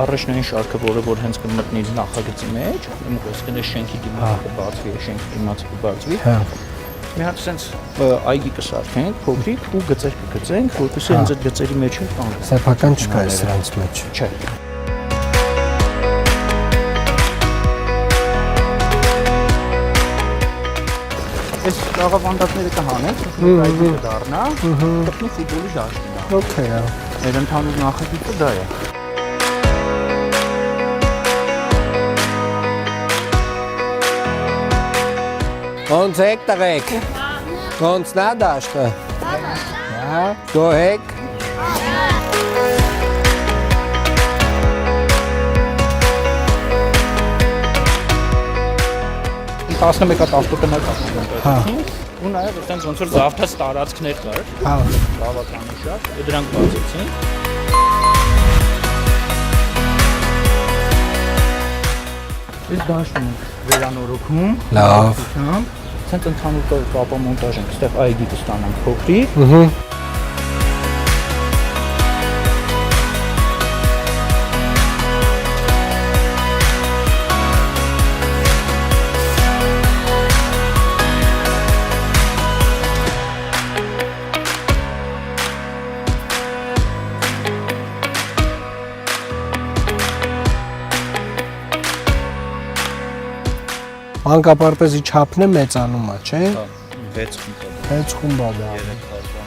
առաջնային շարքը, որ հենց կմտնի նախագծի մեջ, ուսկն է շենքի դիմացը բացվի, շենքի դիմացը կբացվի։ Հա։ Մի հատ sense այգի կսարքենք, փոքրիկ ու գծեր կգծենք, որպեսզի հենց այդ գծերի մեջ էլ տան։ Սեփական չկա է սրանց մեջ։ Չէ։ Այս լավանդակները կհանենք, այգի կդառնա, կպնի ֆուտբոլի դաշտն է։ Okay, հա։ Մեր ընդհանուր նախագիծը դա է։ Ոնց եք տղեկ։ Ոնց նա դաշտը։ Հա, գոհեք։ Տասնը մեկը ավտոտնակ Հա։ ու նաև այդտենց ոնց որ զավթած տարածքներ կար, Հա։ բավականին շատ, դրանք բացեցին։ Այս դաշտն է վերանորոգում։ Լավ։ Ցենց ընդհանուր կապամոնտաժ ենք, այստեղ այգի կստանանք փոքրիկ։ Ահա։ Մանկապարտեզի չափն է մեծանում է, չէ։ 6 խումբ։ 6 խումբ է դա։ 3 հազար։